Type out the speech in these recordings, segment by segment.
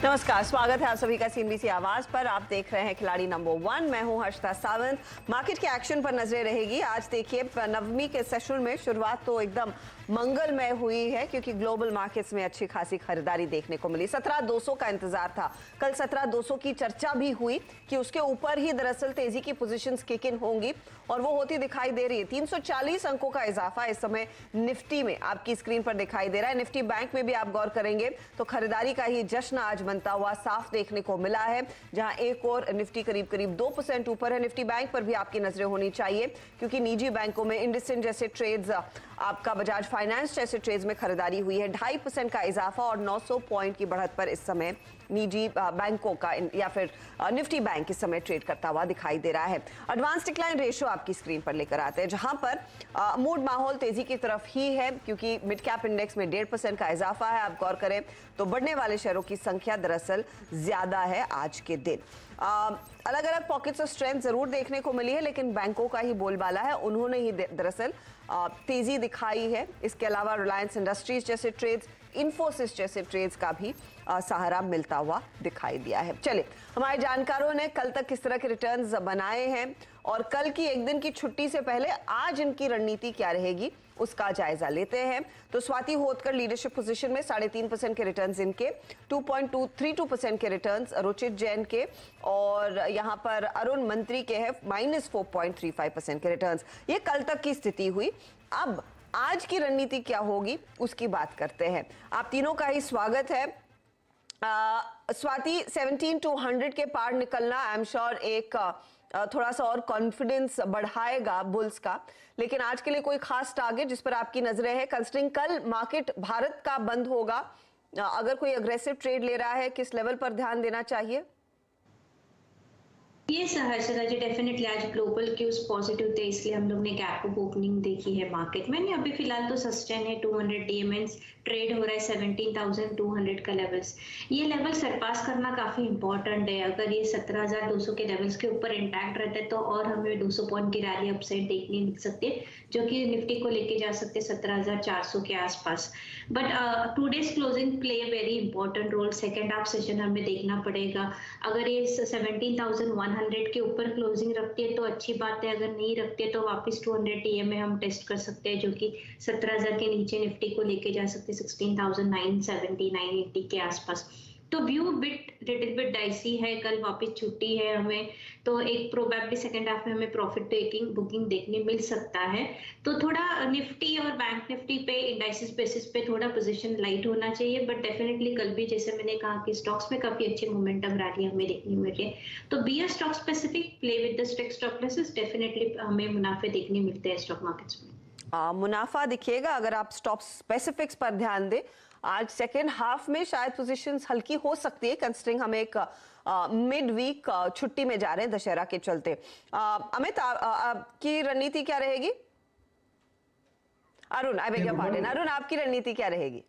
नमस्कार, स्वागत है आप सभी का सीएनबीसी आवाज पर। आप देख रहे हैं खिलाड़ी नंबर 1। मैं हूं हर्षिता सावंत। मार्केट के एक्शन पर नजरें रहेगी। आज देखिए नवमी के सेशन में शुरुआत तो एकदम मंगलमय हुई है क्योंकि ग्लोबल मार्केट्स में अच्छी खासी खरीदारी देखने को मिली। 17,200 का इंतजार था। कल 17,200 की चर्चा भी हुई कि उसके ऊपर ही दरअसल तेजी की पोजीशंस किक इन होंगी और वो होती दिखाई दे रही है। 340 अंकों का इजाफा इस समय निफ्टी में आपकी स्क्रीन पर दिखाई दे रहा है। निफ्टी बैंक में भी आप गौर करेंगे तो खरीदारी का ही जश्न आज बनता हुआ साफ देखने को मिला है, जहां एक और निफ्टी करीब करीब 2% ऊपर है। निफ्टी बैंक पर भी आपकी नजरें होनी चाहिए क्योंकि निजी बैंकों में इंडसइंड जैसे ट्रेड्स, आपका बजाज फाइनेंस जैसे ट्रेड्स में खरीदारी हुई है। 2.5% का इजाफा और 900 पॉइंट की बढ़त पर इस समय निजी बैंकों का या फिर निफ्टी बैंक इस समय ट्रेड करता हुआ दिखाई दे रहा है। एडवांस डिक्लाइन रेशियो आपकी स्क्रीन पर लेकर आते हैं, जहां पर मूड माहौल तेजी की तरफ ही है क्योंकि मिड कैप इंडेक्स में 1.5% का इजाफा है। आप गौर करें तो बढ़ने वाले शेयरों की संख्या दरअसल ज्यादा है आज के दिन। अलग अलग पॉकेट्स ऑफ स्ट्रेंथ जरूर देखने को मिली है, लेकिन बैंकों का ही बोलबाला है। उन्होंने ही दरअसल तेजी दिखाई है। इसके अलावा रिलायंस इंडस्ट्रीज जैसे ट्रेड्स, इन्फोसिस जैसे ट्रेड्स का भी सहारा मिलता हुआ दिखाई दिया है। चलिए, हमारे जानकारों ने कल तक किस तरह के रिटर्न्स बनाए हैं और कल की एक दिन की छुट्टी से पहले आज इनकी रणनीति क्या रहेगी उसका जायजा लेते हैं। तो स्वाति होतकर लीडरशिप पोजीशन में 3.5% के रिटर्न्स इनके, 2.232% के रिटर्न्स रुचित जैन के और यहां पर अरुण मंत्री के हैं -4.35% के रिटर्न्स। ये कल तक की स्थिति हुई। अब आज की रणनीति क्या होगी उसकी बात करते हैं। आप तीनों का ही स्वागत है। स्वाति, 17,200 के पार निकलना आई एम श्योर एक थोड़ा सा और कॉन्फिडेंस बढ़ाएगा बुल्स का, लेकिन आज के लिए कोई खास टारगेट जिस पर आपकी नजरें हैं? कंसिडरिंग कल मार्केट भारत का बंद होगा, अगर कोई अग्रेसिव ट्रेड ले रहा है किस लेवल पर ध्यान देना चाहिए? ये हर्षिता जी, डेफिनेटली आज ग्लोबल क्यूज पॉजिटिव थे, इसलिए हम लोग ने गैप अप ओपनिंग देखी है मार्केट में। अभी फिलहाल तो सस्टेन है, 200 डीएमएस ट्रेड हो रहा है 17,200 का लेवल्स। ये लेवल सरपास करना काफी इंपॉर्टेंट है। अगर ये 17,200 के लेवल्स के ऊपर इंटैक्ट रहता है तो और हमें 200 पॉइंट की रैली अपसाइड देखने मिल सकती है, जो कि निफ्टी को लेके जा सकते हैं 17,400 के आसपास। But today's closing play very important role. Second half session हमें देखना पड़ेगा। अगर ये 17,100 के ऊपर क्लोजिंग रखती है तो अच्छी बात है, अगर नहीं रखती है तो वापस 200 टीएम में हम टेस्ट कर सकते हैं, जो कि 17,000 के नीचे निफ्टी को लेके जा सकते हैं 16,970 980 के आसपास। तो व्यू लिटिल बिट डाइसी है। कल वापस छुट्टी है हमें, तो एक प्रोबेबली सेकंड हाफ में हमें प्रॉफिट टेकिंग बुकिंग देखने मिल सकता है। तो थोड़ा निफ्टी और बैंक निफ्टी पे इंडाइसिस बेसिस पे थोड़ा पोजीशन लाइट होना चाहिए। बट डेफिनेटली कल भी जैसे मैंने कहा कि स्टॉक्स में काफी अच्छे मोमेंटम रैली हमें देखने मिल रही है। तो be a stock specific, play with the strict stop losses, definitely हमें मुनाफे देखने मिलते हैं स्टॉक मार्केट्स में। मुनाफा दिखेगा अगर आप स्टॉप स्पेसिफिक्स पर ध्यान दें। आज सेकेंड हाफ में शायद पोजीशंस हल्की हो सकती है, कंसिडरिंग हम एक मिड वीक छुट्टी में जा रहे हैं दशहरा के चलते। अमित, आपकी रणनीति क्या रहेगी? Arun, I beg your pardon, Arun आपकी रणनीति क्या रहेगी?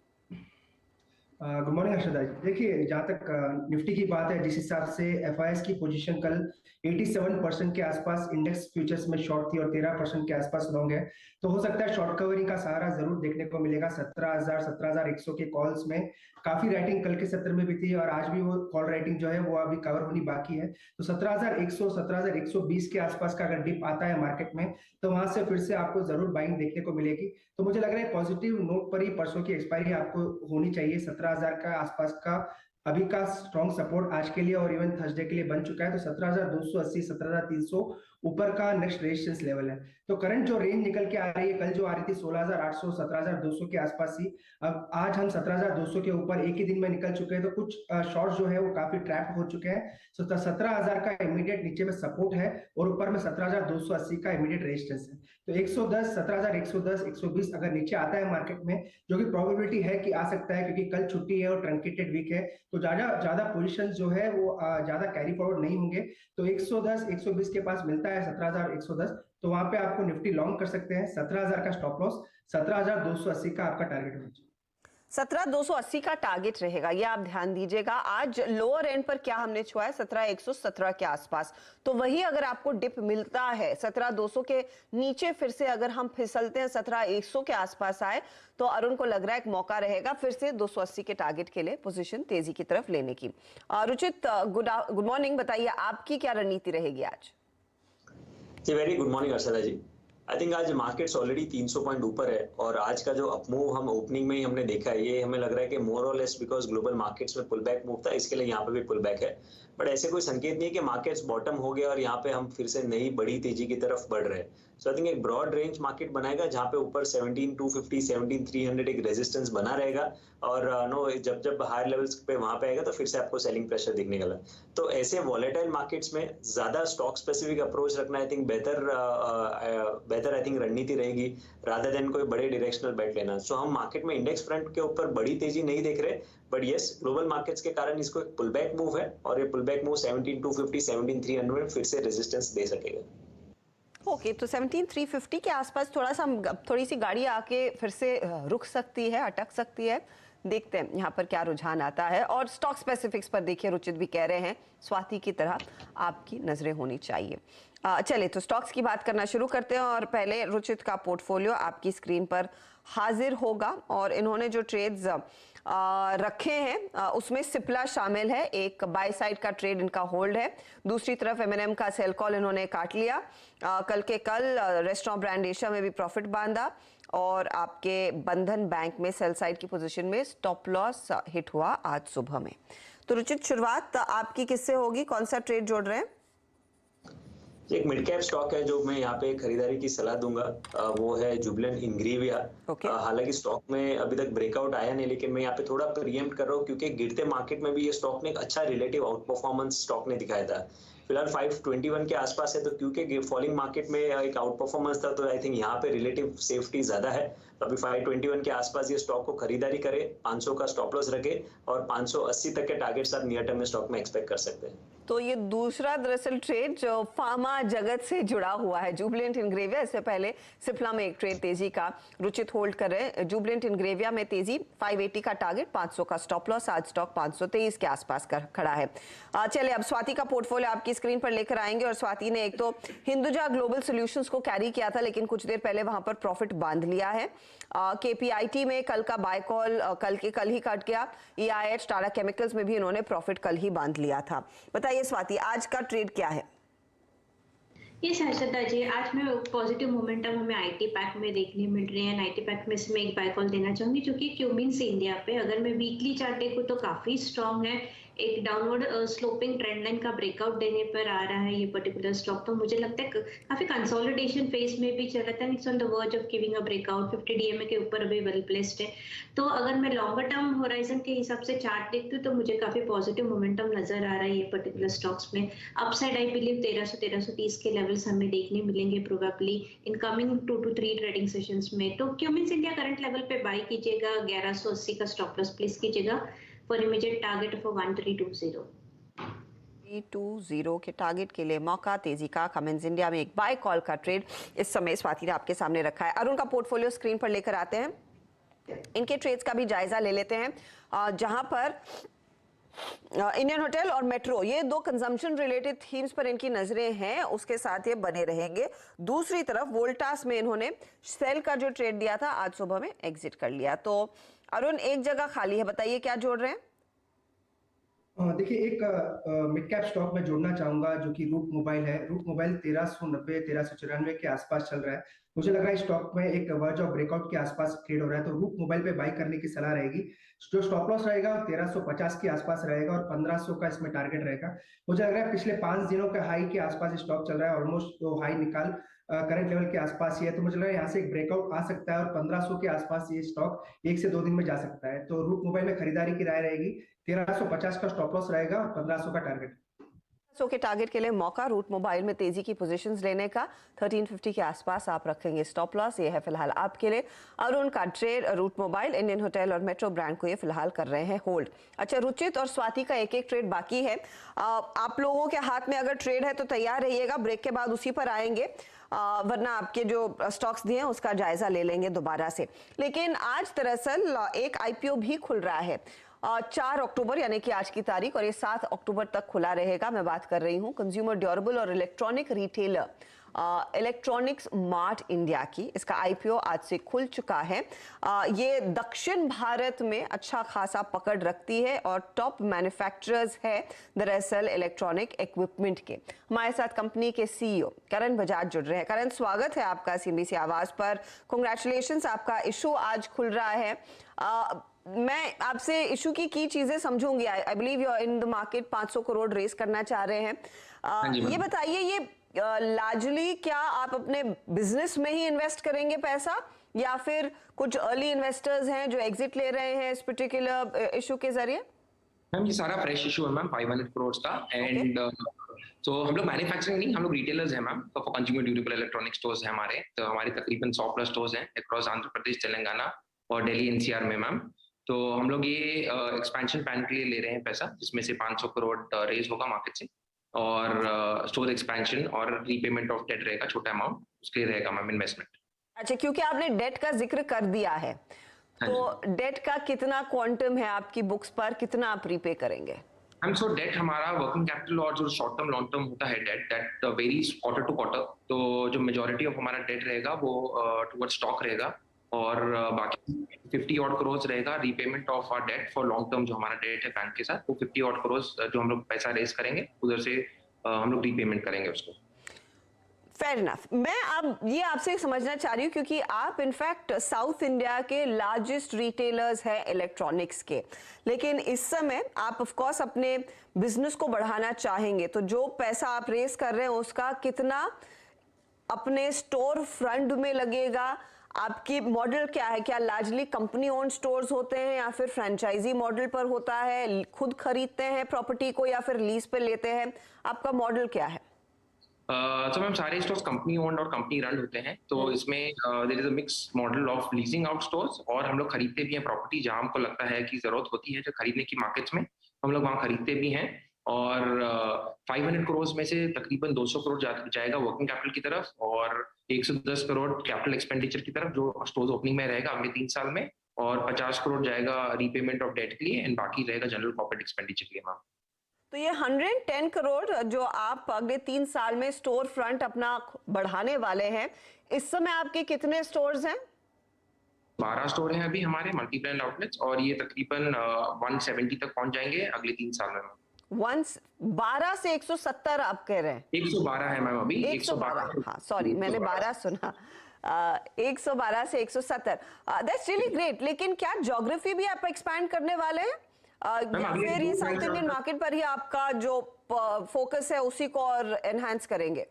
गुड मॉर्निंग हर्षदा जी। देखिए, जहाँ तक निफ्टी की बात है, जिस हिसाब से एफआईएस की पोजीशन कल 87% के आसपास इंडेक्स फ्यूचर्स में शॉर्ट थी और 13% के आसपास लॉन्ग है, तो हो सकता है शॉर्ट कवरिंग का सहारा जरूर देखने को मिलेगा। 17,000 17,100 के कॉल्स में काफी राइटिंग कल के सत्र में भी थी और आज भी वो कॉल राइटिंग जो है वो अभी कवर होनी बाकी है। तो 17,100 17,120 के आसपास का अगर डिप आता है मार्केट में तो वहां से फिर से आपको जरूर बाइंग देखने को मिलेगी। तो मुझे लग रहा है पॉजिटिव नोट पर ही परसों की एक्सपायरी आपको होनी चाहिए। 17,000 का आसपास का अभी का स्ट्रॉन्ग सपोर्ट आज के लिए और इवन थर्सडे के लिए बन चुका है। तो 17,280 17,300 ऊपर का नेक्स्ट रेजिस्टेंस लेवल है। तो करंट जो रेंज निकल के आ रही है, कल जो आ रही थी 16,800 17,200 के आसपास ही, अब आज हम 17,200 के ऊपर एक ही दिन में निकल चुके हैं। तो कुछ शॉर्ट जो है वो काफी ट्रैप हो चुके हैं। तो 17,000 का इमीडिएट नीचे में सपोर्ट है और ऊपर में 17,280 का इमीडिएट रेजिस्टेंस है। तो 110 17,110 120 अगर नीचे आता है मार्केट में, जो कि प्रोबेबिलिटी है कि आ सकता है क्योंकि कल छुट्टी है और ट्रंकेटेड वीक है, तो ज्यादा पोजीशन जो है वो ज्यादा कैरी फॉरवर्ड नहीं होंगे। तो 110 120 के पास मिलता है 17,110, तो वहां पे आपको निफ्टी लॉन्ग कर सकते हैं। 17,000 का स्टॉप लॉस, 17,280 का आपका टारगेट होना चाहिए। 17,280 का टारगेट रहेगा, ये आप ध्यान दीजिएगा। आज लोअर एंड पर क्या हमने छुआ है 17,117 के आसपास, तो वही अगर आपको डिप मिलता है 17,200 के नीचे, फिर से अगर हम फिसलते हैं 17,100 के आसपास आए, तो अरुण को लग रहा है एक मौका रहेगा फिर से 280 के टारगेट के लिए पोजीशन तेजी की तरफ लेने की। रुचित, गुड मॉर्निंग, बताइए आपकी क्या रणनीति रहेगी आज? जी very good morning Arshada ji. I think आज मार्केट्स ऑलरेडी 300 पॉइंट ऊपर है और आज का जो अपमूव हम ओपनिंग में ही हमने देखा है, ये हमें लग रहा है कि मोर और लेस बिकॉज ग्लोबल मार्केट्स में पुल बैक मूव था, इसके लिए यहाँ पे भी पुल बैक है। बट ऐसे कोई संकेत नहीं है कि मार्केट्स बॉटम हो गया और यहाँ पे हम फिर से नई बड़ी तेजी की तरफ बढ़ रहे हैं। सो आई थिंक एक ब्रॉड रेंज मार्केट बनाएगा जहाँ पे ऊपर 17,250 17,300 एक रेजिस्टेंस बना रहेगा और नो जब जब हायर लेवल्स पे वहां पे आएगा तो फिर से आपको सेलिंग प्रेशर दिखने वाला। तो ऐसे वॉलेटाइल मार्केट्स में ज्यादा स्टॉक स्पेसिफिक अप्रोच रखना आई थिंक बेहतर आई थिंक रणनीति रहेगी रादर देन कोई बड़े डायरेक्शनल बेट लेना। सो हम मार्केट में इंडेक्स फ्रंट के ऊपर बड़ी तेजी नहीं देख रहे, बट यस ग्लोबल मार्केट्स के कारण इसको एक पुल बैक मूव है और ये पुल बैक मूव 17,250 17,300 फिर से रेजिस्टेंस दे सकेगा। ओके, तो 17,350 के आसपास थोड़ी सी गाड़ी आके फिर से रुक सकती है, अटक सकती है। देखते हैं यहाँ पर क्या रुझान आता है। और स्टॉक स्पेसिफिक्स पर देखिए, रुचित भी कह रहे हैं स्वाति की तरह आपकी नजरें होनी चाहिए। चलिए तो स्टॉक्स की बात करना शुरू करते हैं और पहले रुचित का पोर्टफोलियो आपकी स्क्रीन पर हाजिर होगा और इन्होंने जो ट्रेड्स रखे हैं उसमें सिप्ला शामिल है, एक बाय साइड का ट्रेड इनका होल्ड है, दूसरी तरफ M&M का सेल कॉल इन्होंने काट लिया। कल रेस्टोरेंट ब्रांड एशिया में भी प्रॉफिट बांधा और आपके बंधन बैंक में सेल साइड की पोजीशन में स्टॉप लॉस हिट हुआ आज सुबह में। तो रुचित, शुरुआत आपकी किससे होगी, कौन सा ट्रेड जोड़ रहे हैं? एक मिड कैप स्टॉक है जो मैं यहाँ पे खरीदारी की सलाह दूंगा, वो है जुबिलेंट इंग्रेविया। हालांकि स्टॉक में अभी तक ब्रेकआउट आया नहीं, लेकिन मैं यहाँ पे थोड़ा प्रीएम्प्ट कर रहा हूँ क्योंकि गिरते मार्केट में भी ये स्टॉक ने एक अच्छा रिलेटिव आउट परफॉर्मेंस स्टॉक ने दिखाया था। फिलहाल 521 के आसपास है, तो क्योंकि फॉलिंग मार्केट में एक आउट परफॉर्मेंस था तो आई थिंक यहाँ पे रिलेटिव सेफ्टी ज्यादा है। तो अभी 521 के आसपास ये स्टॉक को खरीदारी करे, 500 का स्टॉप लॉस रखे और 580 तक के टारगेट्स आप नियर टर्म में स्टॉक में एक्सपेक्ट कर सकते हैं। तो ये दूसरा दरअसल ट्रेड जो फार्मा जगत से जुड़ा हुआ है, जुबिलेंट इंग्रेविया। इससे पहले सिप्ला में एक ट्रेड तेजी का रुचित होल्ड कर रहे हैं। जुबिलेंट इंग्रेविया में तेजी, 580 का टारगेट, 500 का स्टॉप लॉस, आज स्टॉक 523 के आसपास खड़ा है। चलिए अब स्वाति का पोर्टफोलियो आपकी स्क्रीन पर लेकर आएंगे और स्वाति ने एक तो हिंदुजा ग्लोबल सॉल्यूशंस को कैरी किया था, लेकिन कुछ देर पहले वहां पर प्रॉफिट बांध लिया है। KPIT में कल का बाय कॉल कल ही कट गया। EIH टाटा केमिकल्स में भी इन्होंने प्रॉफिट कल ही बांध लिया था। बताइए स्वाति, आज का ट्रेड क्या है? ये हर्षदा जी, आज में पॉजिटिव मोमेंटम हमें IT पैक में देखने मिल रहे हैं। IT पैक में इसमें एक बाय कॉल देना चाहूंगी जो कि क्यूमिंस इंडिया पे, अगर मैं वीकली चार्ट देखूं तो काफी स्ट्रांग है, एक डाउनवर्ड स्लोपिंग ट्रेंड लाइन का ब्रेकआउट देने पर आ रहा है ये पर्टिकुलर स्टॉक। तो मुझे लगता है काफी कंसोलिडेशन फेज में भी चल रहा है, it's on the verge of giving a breakout, 50 DMA के ऊपर अभी वेल प्लेस्ड है। तो अगर मैं लॉन्गर टर्म होराइजन के हिसाब से चार्ट देखती हूँ तो मुझे काफी पॉजिटिव मोमेंटम नजर आ रहा है ये पर्टिकुलर स्टॉक्स में। अपसाइड आई बिलीव 1300-1330 के लेवल्स हमें देखने मिलेंगे probably in coming 2 to 3 trading sessions में। तो क्यूमिंस इंडिया करंट लेवल पे बाय कीजिएगा, 1180 का स्टॉप लॉस प्लेस कीजिएगा फॉर इमीडिएट टारगेट ऑफ 1320। 320 के टारगेट के लिए मौका तेजी का। कमेंस इंडिया में एक बाय कॉल का ट्रेड इस समय स्वाति ने आपके सामने रखा है। अरुण का पोर्टफोलियो स्क्रीन पर लेकर आते हैं, इनके ट्रेड्स का भी जायजा ले लेते हैं। जहां पर इंडियन होटल और मेट्रो, ये दो कंजम्पशन रिलेटेड थीम्स पर इनकी नजरें हैं, उसके साथ ये बने रहेंगे। दूसरी तरफ वोल्टास में इन्होंने सेल का जो ट्रेड दिया था आज सुबह में एग्जिट कर लिया। तो अरुण, एक जगह खाली है, बताइए क्या जोड़ रहे हैं? देखिए, एक मिड कैप स्टॉक में जोड़ना चाहूंगा जो कि रूट मोबाइल है। रूट मोबाइल 1390 1394 के आसपास चल रहा है। मुझे लग रहा है स्टॉक में एक वर्ज ऑफ ब्रेकआउट के आसपास ट्रेड हो रहा है, तो रूट मोबाइल पे बाई करने की सलाह रहेगी। जो स्टॉप लॉस रहेगा 1350 के आसपास रहेगा और 1500 का इसमें टारगेट रहेगा। मुझे लग रहा है पिछले 5 दिनों के हाई के आसपास स्टॉक चल रहा है, ऑलमोस्ट तो हाई निकाल करंट लेवल के आसपास ही है। तो मुझे लग रहा है यहाँ से एक ब्रेकआउट आ सकता है और 1500 के आसपास ये स्टॉक 1 से 2 दिन में जा सकता है। तो रूट मोबाइल में खरीदारी की राय रहेगी, 1350 का स्टॉप लॉस रहेगा और 1500 का टारगेट। के टारगेट के लिए मौका, रूट मोबाइल में तेजी की पोजीशंस लेने का 1350 के आसपास आप रखेंगे स्टॉप लॉस। ये है फिलहाल आपके लिए। अरुण का trade route mobile, Indian hotel और मेट्रो ब्रांड को ये फिलहाल कर रहे हैं होल्ड। अच्छा, रुचित और स्वाति का एक एक ट्रेड बाकी है। आप लोगों के हाथ में अगर ट्रेड है तो तैयार रहिएगा, ब्रेक के बाद उसी पर आएंगे, वरना आपके जो स्टॉक्स दिए हैं उसका जायजा ले लेंगे दोबारा से। लेकिन आज दरअसल एक आईपीओ भी खुल रहा है 4 अक्टूबर यानी कि आज की तारीख, और ये 7 अक्टूबर तक खुला रहेगा। मैं बात कर रही हूँ कंज्यूमर ड्यूरेबल और electronic retailer electronics mart India की। इसका आईपीओ आज से खुल चुका है। ये दक्षिण भारत में अच्छा खासा पकड़ रखती है और टॉप मैन्युफैक्चरर्स है दरअसल इलेक्ट्रॉनिक इक्विपमेंट के। हमारे साथ कंपनी के सीईओ करण बजाज जुड़ रहे हैं। करण, स्वागत है आपका सीएनबीसी आवाज पर। कांग्रेचुलेशंस, आपका इशू आज खुल रहा है। मैं आपसे इशू की चीजें समझूंगी। I believe you in the market 500 crore raise करना चाह रहे हैं। ये बताइए, ये लार्जली क्या आप अपने बिजनेस में ही इन्वेस्ट करेंगे पैसा, या फिर कुछ अर्ली इन्वेस्टर्स हैं जो एग्जिट ले रहे हैं इस पर्टिकुलर इशू के जरिए? मैम ये सारा फ्रेश इशू है मैम, 500 करोड़ का। एंड तो हम लोग मैन्युफैक्चरिंग नहीं, हम लोग रिटेलर्स हैं मैम। तो कंज्यूमर ड्यूरेबल इलेक्ट्रॉनिक स्टोर्स हैं हमारे। तो हमारे तकरीबन 100 प्लस स्टोर्स हैं अक्रॉस आंध्र प्रदेश, तेलंगाना और दिल्ली एनसीआर में मैम। तो हम लोग ये एक्सपेंशन प्लान के लिए ले रहे हैं पैसा, जिसमें से 500 करोड़ रेज होगा मार्केट से, और स्टोर एक्सपेंशन और रीपेमेंट ऑफ डेट रहेगा, छोटा अमाउंट उसके लिए रहेगा मैम इन्वेस्टमेंट। अच्छा, क्योंकि आपने डेट का जिक्र कर दिया है, तो डेट का कितना क्वांटम है आपकी बुक्स पर, कितना आप रीपे करेंगे? मैम सो डेट हमारा वर्किंग कैपिटल और जो शॉर्ट टर्म लॉन्ग टर्म होता है that varies quarter to quarter. तो जो मेजॉरिटी ऑफ हमारा डेट रहेगा वो टुवर्ड्स स्टॉक रहेगा, और बाकी 50 ऑड करोड़ रहेगा repayment of our debt for long term. जो हमारा डेट है बैंक के साथ, वो 50 ऑड करोड़ जो हम लोग पैसा रेज करेंगे उधर से हम लोग रीपेमेंट करेंगे उसको। Fair enough. मैं अब ये आपसे समझना चाह रही हूँ, क्योंकि आप इनफैक्ट साउथ इंडिया के लार्जेस्ट रिटेलर्स हैं इलेक्ट्रॉनिक्स के, लेकिन इस समय आप ऑफ कोर्स अपने बिजनेस को बढ़ाना चाहेंगे, तो जो पैसा आप रेस कर रहे हैं उसका कितना अपने स्टोर फ्रंट में लगेगा? आपकी मॉडल क्या है? क्या लार्जली कंपनी ओन स्टोर्स होते हैं, या फिर फ्रेंचाइजी मॉडल पर होता है, खुद खरीदते हैं प्रॉपर्टी को, या फिर लीज पे लेते हैं? आपका मॉडल क्या है? तो मैम सारे स्टोर्स कंपनी ओन्ड और कंपनी रन होते हैं। तो इसमें there is a mix model of leasing out stores, और हम लोग खरीदते भी हैं प्रॉपर्टी जहां हमको लगता है कि जरूरत होती है जो खरीदने की मार्केट्स में, हम लोग वहां खरीदते भी हैं। और 500 करोड़ में से तकरीबन 200 करोड़ जाएगा वर्किंग कैपिटल की तरफ, और 110 करोड़ कैपिटल एक्सपेंडिचर की तरफ जो स्टोर्स ओपनिंग में रहेगा अगले 3 साल में, और 50 करोड़ जाएगा रीपेमेंट ऑफ डेट के लिए, एंड बाकी रहेगा जनरल कॉर्पोरेट एक्सपेंडिचर के लिए मैम। तो ये 110 करोड़ जो आप अगले 3 साल में स्टोर फ्रंट अपना बढ़ाने वाले हैं, इस समय आपके कितने स्टोर्स हैं? 12 स्टोर हैं अभी हमारे मल्टी ब्रांड आउटलेट्स, और ये तकरीबन 170 तक पहुंच जाएंगे अगले 3 साल में। 12 से 170 आप कह रहे हैं? 112 है मैम अभी। 112, हाँ सॉरी, मैंने 12 सुना। 112 से 170, दैट्स रियली ग्रेट। लेकिन क्या ज्योग्राफी भी आप एक्सपैंड करने वाले हैं, या फिर ये साउथ इंडियन मार्केट पर ही आपका जो फोकस है उसी को और एनहांस करेंगे?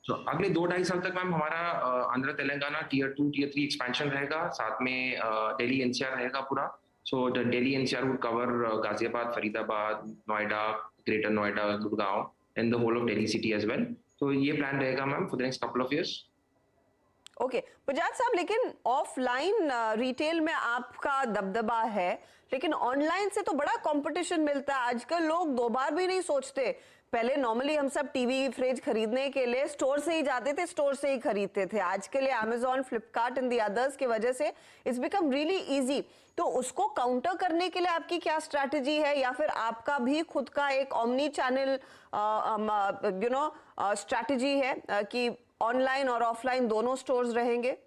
तो अगले 2-2.5 साल तक मैम हमारा Andhra Telangana tier 2 tier 3 expansion रहेगा, साथ में दिल्ली एनसीआर रहेगा पूरा। So Delhi NCR would cover Ghaziabad, Faridabad, Noida, greater Noida, Gurgaon and the whole of Delhi city as well. तो ये प्लान रहेगा ma'am for the next couple of years. Okay Bajaj साहब, लेकिन ऑफलाइन रिटेल में आपका दबदबा है, लेकिन ऑनलाइन से तो बड़ा कंपटीशन मिलता है। आजकल लोग 2 बार भी नहीं सोचते। पहले नॉर्मली हम सब टीवी फ्रिज खरीदने के लिए स्टोर से ही जाते थे, स्टोर से ही खरीदते थे। आज के लिए Amazon, Flipkart and the others की वजह से इट्स बिकम रियली इजी। तो उसको काउंटर करने के लिए आपकी क्या स्ट्रैटेजी है, या फिर आपका भी खुद का एक ओमनी चैनल स्ट्रैटेजी है कि ऑनलाइन और ऑफलाइन दोनों स्टोर्स रहेंगे?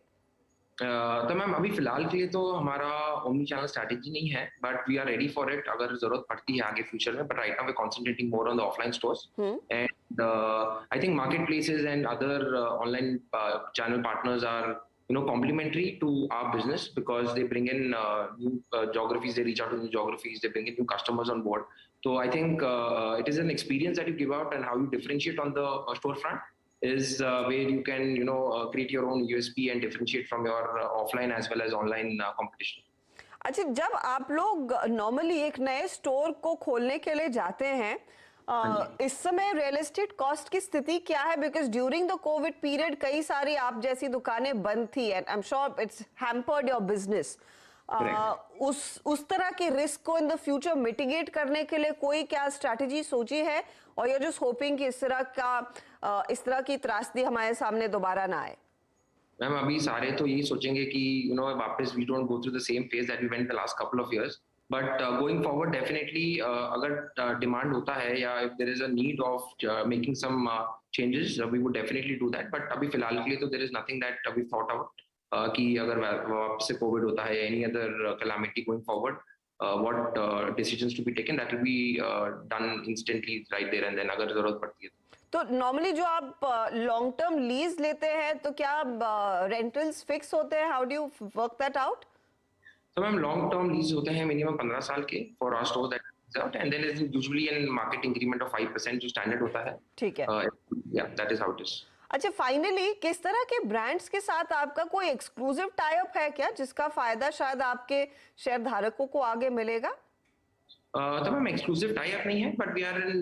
तो मैम अभी फिलहाल के लिए तो हमारा ओमनी चैनल स्ट्रैटेजी नहीं है, but we are ready for it अगर जरूरत पड़ती है आगे फ्यूचर में। But right now we concentrating more on the offline stores, and I think market places and other online channel partners are complementary to our business, because they bring in new geographies, they reach out to new geographies, they bring in new customers on board. So I think it is an experience that you give out, and how you differentiate on the storefront is where you can create your own USP and differentiate from your offline as well as online competition. अच्छा, जब आप लोग normally एक नए store को खोलने के लिए जाते हैं, इस समय रियल एस्टेट कॉस्ट की स्थिति क्या है? Because during the Covid period कई सारी आप जैसी दुकानें बंद थी and I am sure it's hampered your business. उस तरह के रिस्क को इन द फ्यूचर मिटिगेट करने के लिए कोई क्या स्ट्रैटेजी सोची है, और यू आर जस्ट होपिंग कि इस तरह की त्रासदी हमारे सामने दोबारा ना आए? मैम अभी सारे तो यही सोचेंगे कि वापस we don't go through the same phase that we went the last couple of years, but going forward definitely अगर डिमांड होता है या if there is a need of making some changes we would definitely do that. But अभी फिलहाल के लिए तो there is nothing that we thought out कि अगर वापस से कोविड होता है any other calamity going forward what decisions to be taken that will be done instantly right there and then अगर जरूरत पड़ती है. तो नॉर्मली जो आप लॉन्ग टर्म लीज लेते हैं तो क्या रेंटल्स फिक्स होते हैं? How do you work that out? तो मैम लॉन्ग टर्म लीज होते हैं मिनिमम 15 साल के for our store that out, and then is usually an market increment of 5% जो स्टैंडर्ड होता है. ठीक है. Yeah that is how it is. अच्छा, फाइनली किस तरह के ब्रांड्स के साथ आपका कोई एक्सक्लूसिव टाई अप है क्या, जिसका फायदा शायद आपके शेयर धारकों को आगे मिलेगा? तो मैम एक्सक्लूसिव टाई अप नहीं है, but we are in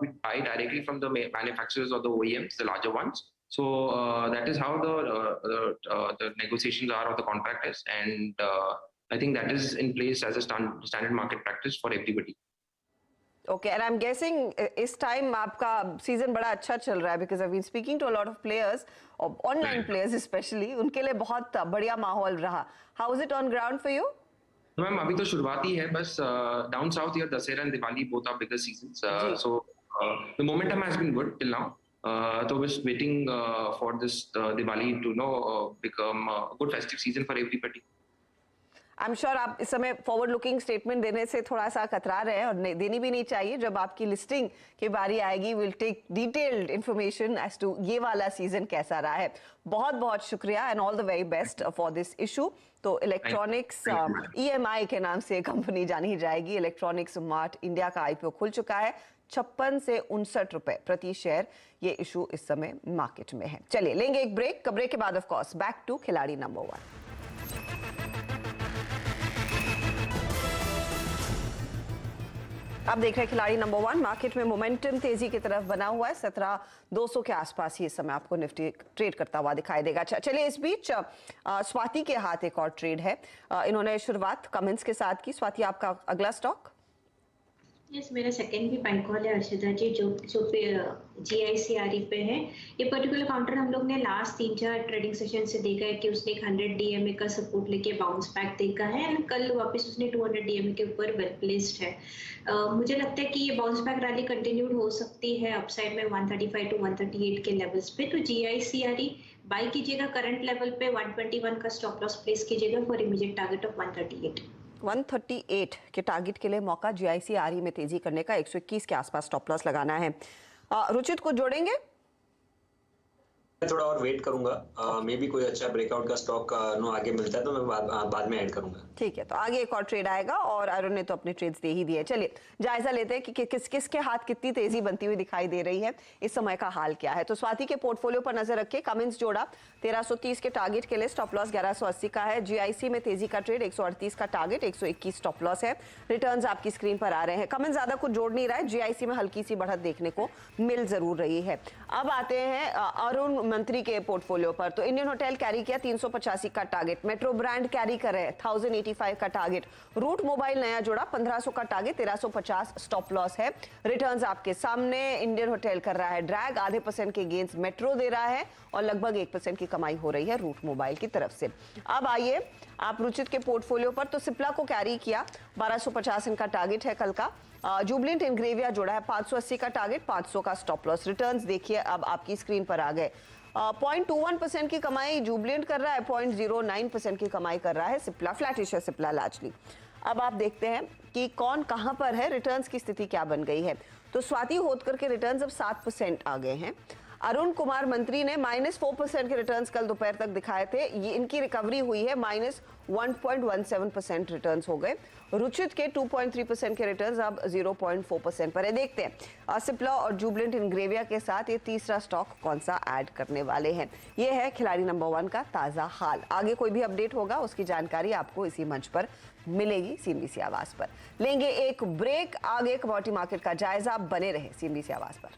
we buy directly from the manufacturers और the OEMs, the larger ones. So that is how the negotiations are or the contract is, and I think that is in place as a standard market practice for everybody. Okay, and I'm guessing इस time आपका season बड़ा अच्छा चल रहा है, because I've been speaking to a lot of players, online players especially, उनके लिए बहुत बढ़िया माहौल रहा. How is it on ground for you? Ma'am अभी तो शुरुआत ही है, बस down south year Dussehra and Diwali both are bigger seasons, so the momentum has been good till now. So we're waiting for this Diwali to become a good festive season for everybody. I am sure आप इस समय forward looking statement देने से थोड़ा सा कतरा रहे हैं, और देनी भी नहीं चाहिए. जब आपकी लिस्टिंग की बारी आएगी will take detailed information as to ये वाला सीजन कैसा रहा है. बहुत बहुत शुक्रिया and all the very best for this issue. तो इलेक्ट्रॉनिक्स EMI के नाम से कंपनी जानी जाएगी. इलेक्ट्रॉनिक्स मार्ट इंडिया का IPO खुल चुका है. 56 से 59 रुपए प्रति शेयर ये इशू इस समय मार्केट में है. चलिए लेंगे एक ब्रेक. ब्रेक के बाद ऑफ कोर्स बैक टू खिलाड़ी नंबर 1. आप देख रहे हैं खिलाड़ी नंबर 1. मार्केट में मोमेंटम तेजी की तरफ बना हुआ है. 17,200 के आसपास ही इस समय आपको निफ्टी ट्रेड करता हुआ दिखाई देगा. चलिए इस बीच स्वाति के हाथ एक और ट्रेड है. इन्होंने शुरुआत कमेंट्स के साथ की. स्वाति, आपका अगला स्टॉक? यस, मेरा सेकंड भी बाय कॉल है अर्षिता जी, जो GICRE पे है. ये पर्टिकुलर काउंटर हम लोग ने लास्ट 3-4 ट्रेडिंग सेशन से देखा है कि उसने 100 DMA का सपोर्ट लेके बाउंस बैक देखा है, एंड कल वापस उसने 200 DMA के ऊपर वेल प्लेस्ड है. मुझे लगता है कि ये बाउंस बैक रैली कंटिन्यूड हो सकती है अपसाइड में 135 to 138 के लेवल्स पे. तो GICRE बाय कीजिएगा करंट लेवल पे. 121 का स्टॉप लॉस प्लेस कीजिएगा फॉर इमीडिएट टारगेट ऑफ 138 के टारगेट के लिए मौका. GICRE में तेजी करने का 121 के आसपास स्टॉप लॉस लगाना है. रुचित को जोड़ेंगे? थोड़ा और वेट करूंगा. मे बी कोई अच्छा ब्रेकआउट का स्टॉक आगे मिलता है तो मैं बाद में ऐड करूंगा. ठीक है, तो आगे एक और ट्रेड आएगा और अरुण ने तो अपने ट्रेड्स दे ही दिए. चलिए जायजा लेते हैं कि किसके हाथ कितनी तेजी बनती हुई दिखाई दे रही है. इस समय का हाल क्या है? तो स्वाति के पोर्टफोलियो पर नजर रखिए. कमेंट्स जोड़ा 1330 के टारगेट के लिए, स्टॉप लॉस 1180 का है. GIC में तेजी का ट्रेड 138 का टारगेट, 121 स्टॉप लॉस है. रिटर्न्स आपकी स्क्रीन पर आ रहे हैं. कमेंट ज्यादा कुछ जोड़ नहीं रहा है. GIC में हल्की सी बढ़त देखने को मिल जरूर रही है. अब आते हैं अरुण मंत्री के पोर्टफोलियो पर. तो इंडियन होटल कैरी किया 385 का टारगेट. मेट्रो ब्रांड कैरी कर रहे हैं 1085 का टारगेट. रूट मोबाइल नया जोड़ा 1500 का टारगेट, 1350 स्टॉप लॉस है. रिटर्न्स आपके सामने. इंडियन होटल कर रहा है ड्रैग. आधे % के गेंस मेट्रो दे रहा है और लगभग 1% की कमाई हो रही है रूट मोबाइल की तरफ से. अब आइए आप रुचित के पोर्टफोलियो पर. तो सिप्ला को कैरी किया 1250 इनका टारगेट है कल का. जुबलेंट इनग्रेविया जोड़ा है 580 का टारगेट, 500 का स्टॉप लॉस. रिटर्न्स देखिए अब आपकी स्क्रीन पर आ गए. 0.21% की कमाई जुबलेंट कर रहा है, 0.09% की कमाई कर रहा है सिप्ला. फ्लैटिश है सिप्ला लार्जली. अब आप देखते हैं कि कौन कहां पर है, रिटर्न्स की स्थिति क्या बन गई है. तो स्वाति होतकर के रिटर्न्स अब 7% आ गए हैं. अरुण कुमार मंत्री ने -4% के रिटर्न्स कल दोपहर तक दिखाए थे, ये इनकी रिकवरी हुई है, -1.17% रिटर्न्स हो गए। रुचित के 2.3% के रिटर्न्स अब 0.4% पर है। देखते हैं सिप्ला और जुबिलेंट इंग्रेविया के साथ ये तीसरा स्टॉक कौन सा ऐड करने वाले हैं। ये है खिलाड़ी नंबर 1 का ताजा हाल। आगे कोई भी अपडेट होगा उसकी जानकारी आपको इसी मंच पर मिलेगी CNBC आवाज पर। लेंगे एक ब्रेक, आगे कमोडिटी मार्केट का जायजा, बने रहे CNBC आवाज पर।